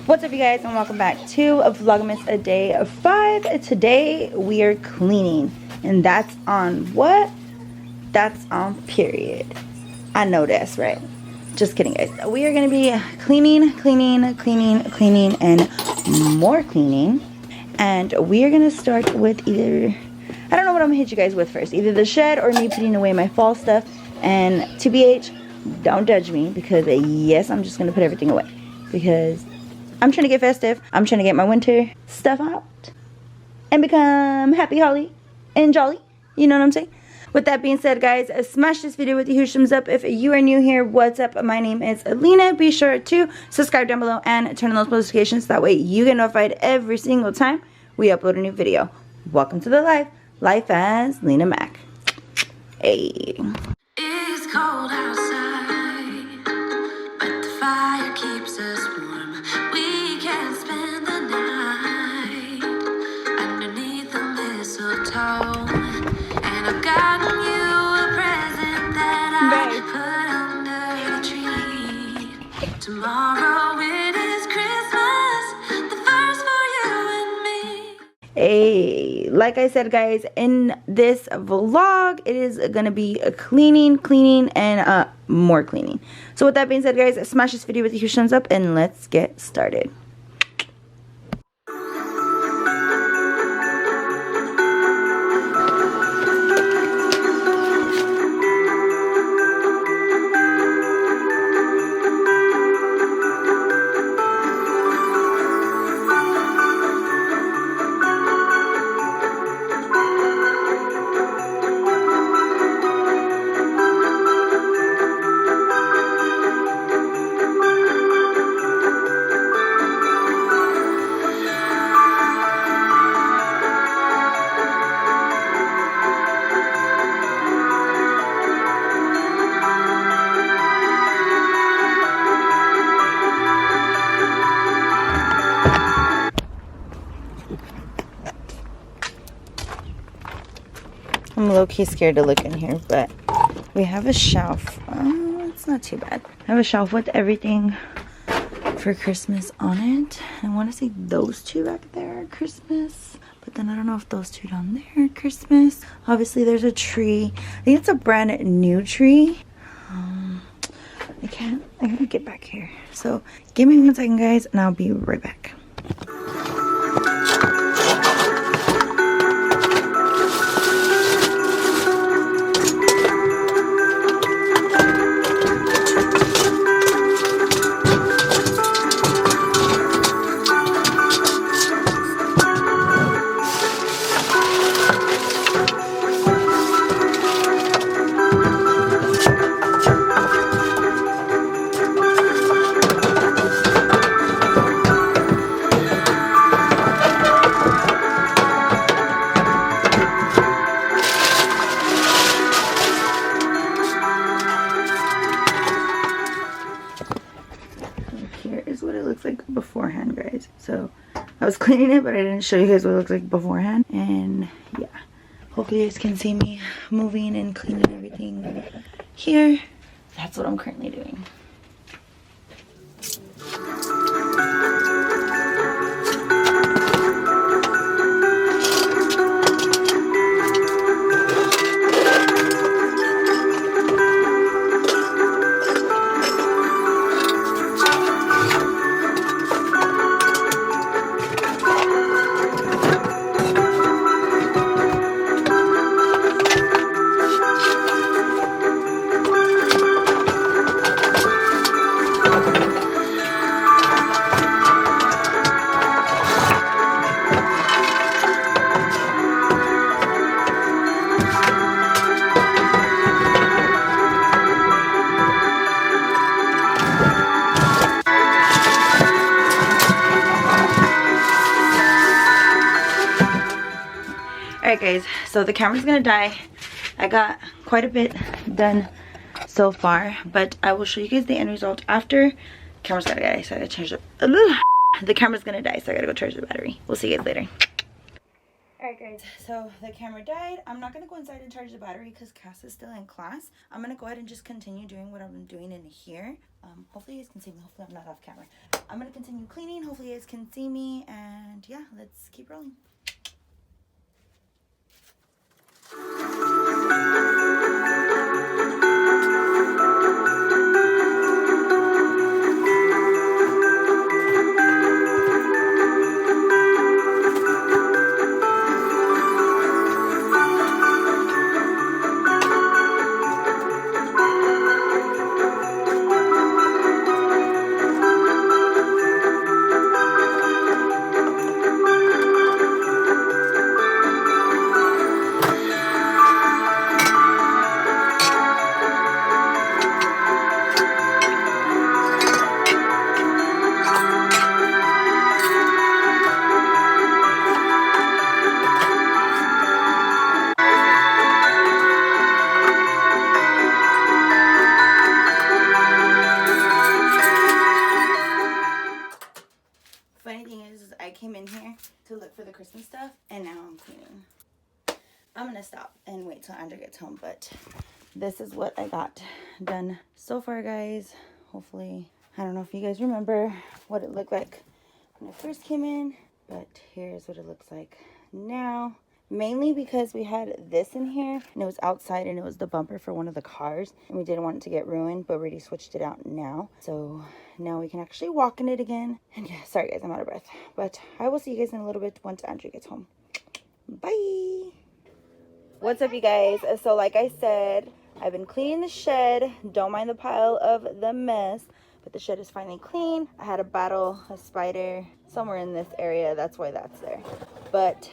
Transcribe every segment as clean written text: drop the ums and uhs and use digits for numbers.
What's up, you guys, and welcome back to a Vlogmas a day of 5. Today we are cleaning, and that's on what? That's on period. I know that's right. Just kidding, guys. We are gonna be cleaning, and more cleaning. And we are gonna start with either, I don't know what I'm gonna hit you guys with first, either the shed or me putting away my fall stuff. And TBH, don't judge me, because yes, I'm just gonna put everything away because I'm trying to get festive. I'm trying to get my winter stuff out and become happy, holly, and jolly. You know what I'm saying? With that being said, guys, smash this video with a huge thumbs up. If you are new here, what's up? My name is Alina. Be sure to subscribe down below and turn on those notifications. That way you get notified every single time we upload a new video. Welcome to the life as Lena Mac. Hey. It's cold outside, but the fire keeps us warm. We can spend the night underneath the mistletoe. And I've gotten you a present that I put under the tree. Tomorrow it is Christmas, the first for you and me. Hey, like I said, guys, in this vlog, it is gonna be a cleaning, and more cleaning. So with that being said, guys, smash this video with a huge thumbs up, and let's get started. I'm low-key scared to look in here, but we have a shelf. It's not too bad. I have a shelf with everything for Christmas on it. I want to say those two back there are Christmas, but then I don't know if those two down there are Christmas. Obviously, there's a tree. I think it's a brand new tree. I gotta get back here. So give me 1 second, guys, and I'll be right back. Beforehand, guys. So I was cleaning it, but I didn't show you guys what it looks like beforehand. And yeah, hopefully you guys can see me moving and cleaning everything here. That's what I'm currently doing. Alright, guys, so the camera's gonna die. I got quite a bit done so far, but I will show you guys the end result after. Camera's gotta die, so I gotta change it. The camera's gonna die, so I gotta go charge the battery. We'll see you guys later. Alright guys, so the camera died. I'm not going to go inside and charge the battery because Cass is still in class. I'm going to go ahead and just continue doing what I'm doing in here. Hopefully you guys can see me. Hopefully I'm not off camera. I'm going to continue cleaning. Hopefully you guys can see me. And yeah, let's keep rolling. Funny thing is I came in here to look for the Christmas stuff and now I'm cleaning. I'm gonna stop and wait till Andrew gets home, but this is what I got done so far, guys. Hopefully, I don't know if you guys remember what it looked like when I first came in, but here's what it looks like now. Mainly because we had this in here and it was outside and it was the bumper for one of the cars and we didn't want it to get ruined, but we already switched it out now. So now we can actually walk in it again. And yeah, sorry guys, I'm out of breath, but I will see you guys in a little bit once Andrew gets home. Bye. What's up, you guys? So like I said, I've been cleaning the shed. Don't mind the pile of the mess, but the shed is finally clean. I had to battle a spider somewhere in this area. That's why that's there. But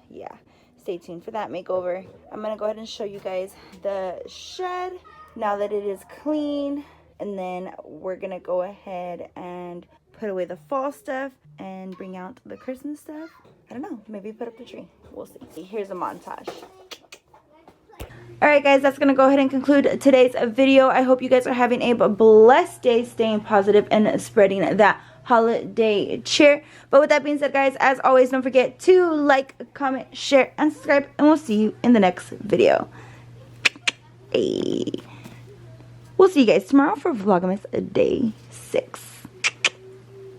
yeah, stay tuned for that makeover. I'm gonna go ahead and show you guys the shed now that it is clean, and then we're gonna go ahead and put away the fall stuff and bring out the Christmas stuff. I don't know, maybe put up the tree. We'll see. Here's a montage. Alright guys, that's going to go ahead and conclude today's video. I hope you guys are having a blessed day, staying positive and spreading that holiday cheer. But with that being said, guys, as always, don't forget to like, comment, share, and subscribe. And we'll see you in the next video. Hey. We'll see you guys tomorrow for Vlogmas Day 6.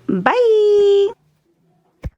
Bye!